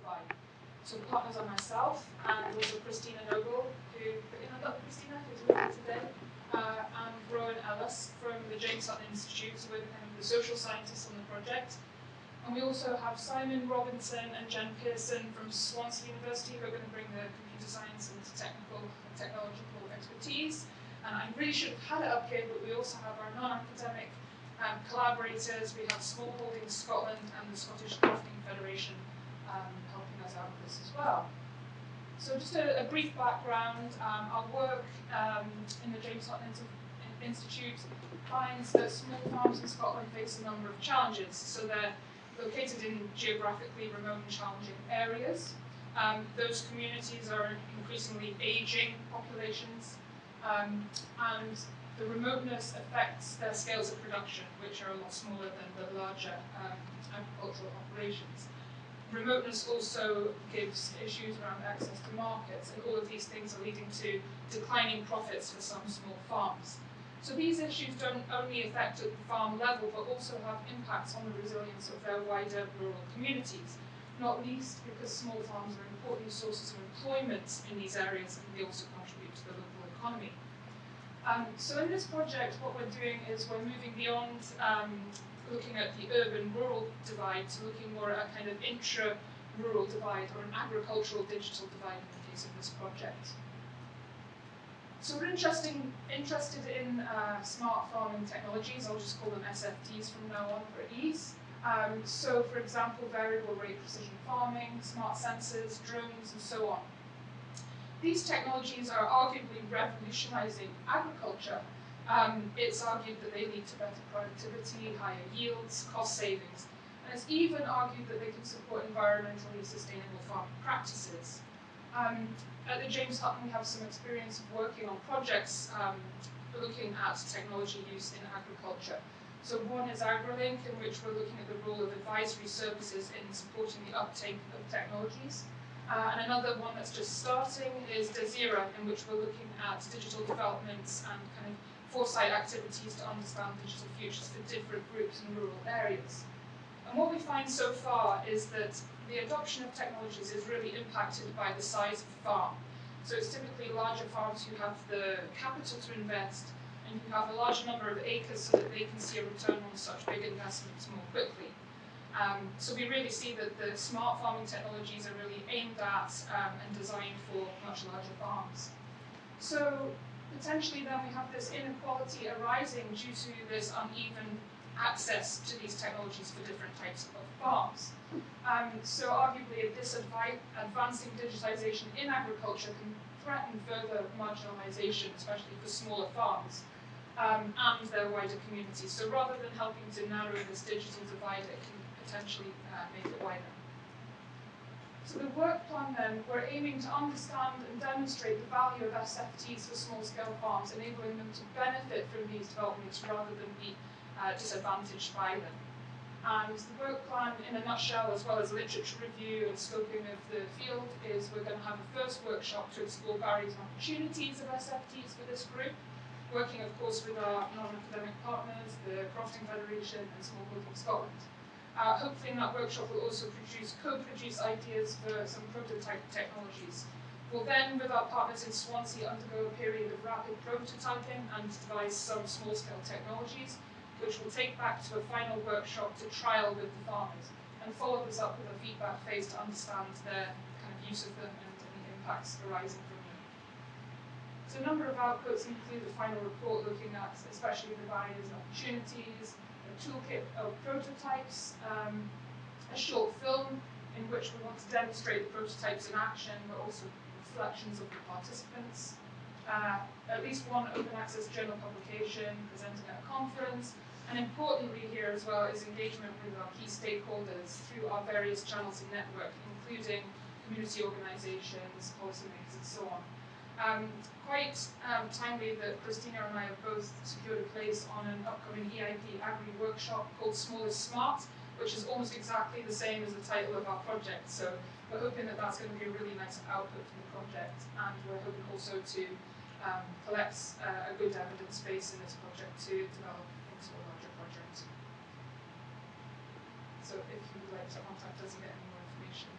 divide. So the partners are myself and also Christina Noble, Christina, who's with me today, and Rowan Ellis from the James Hutton Institute, so we're kind of the social scientists on the project. And we also have Simon Robinson and Jen Pearson from Swansea University, who are going to bring the computer science and technological expertise. And I really should have had it up here, but we also have our non-academic collaborators. We have Small Holdings Scotland and the Scottish Crafting Federation helping us out with this as well. So just a brief background. Our work in the James Hutton Institute finds that small farms in Scotland face a number of challenges. So they're located in geographically remote and challenging areas. Those communities are increasingly aging populations, and the remoteness affects their scales of production, which are a lot smaller than the larger agricultural operations. Remoteness also gives issues around access to markets, and all of these things are leading to declining profits for some small farms. So these issues don't only affect at the farm level, but also have impacts on the resilience of their wider rural communities, not least because small farms are important sources of employment in these areas, and they also contribute to the local economy. So in this project, what we're doing is we're moving beyond looking at the urban-rural divide to looking more at a kind of intra-rural divide, or an agricultural digital divide in the case of this project. So we're interested in smart farming technologies. I'll just call them SFTs from now on for ease. So for example, variable rate precision farming, smart sensors, drones, and so on. These technologies are arguably revolutionizing agriculture. It's argued that they lead to better productivity, higher yields, cost savings, and it's even argued that they can support environmentally sustainable farming practices. At the James Hutton, we have some experience of working on projects looking at technology use in agriculture. So one is AgriLink, in which we're looking at the role of advisory services in supporting the uptake of technologies. And another one that's just starting is Desira, in which we're looking at digital developments and kind of foresight activities to understand digital futures for different groups in rural areas. And what we find so far is that the adoption of technologies is really impacted by the size of the farm. So it's typically larger farms who have the capital to invest and who have a large number of acres so that they can see a return on such big investments more quickly. So we really see that the smart farming technologies are really aimed at and designed for much larger farms. So potentially then we have this inequality arising due to this uneven access to these technologies for different types of farms. So arguably advancing digitization in agriculture can threaten further marginalization, especially for smaller farms and their wider communities. So rather than helping to narrow this digital divide, it can potentially make it wider. So the work plan then, we're aiming to understand and demonstrate the value of SFTs for small-scale farms, enabling them to benefit from these developments rather than be disadvantaged by them. And the work plan, in a nutshell, as well as literature review and scoping of the field, is we're going to have a first workshop to explore barriers and opportunities of SFTs for this group, working, of course, with our non-academic partners, the Crafting Federation and Small Holdings Scotland. Hopefully in that workshop we'll also co-produce ideas for some prototype technologies. We'll then, with our partners in Swansea, undergo a period of rapid prototyping and devise some small-scale technologies, which we'll take back to a final workshop to trial with the farmers, and follow this up with a feedback phase to understand their kind of use of them and any impacts arising from them. So a number of outputs include a final report looking at especially the barriers and opportunities, a toolkit of prototypes, a short film in which we want to demonstrate the prototypes in action, but also reflections of the participants, at least one open access journal publication presenting at a conference, and importantly here as well is engagement with our key stakeholders through our various channels and network, including community organisations, policymakers, and so on. Quite timely that Christina and I have both secured a place on an upcoming EIP Agri workshop called Small is Smart, which is almost exactly the same as the title of our project. So we're hoping that that's going to be a really nice output from the project, and we're hoping also to collect a good evidence base in this project to develop into a larger project. So if you would like to contact us and get any more information,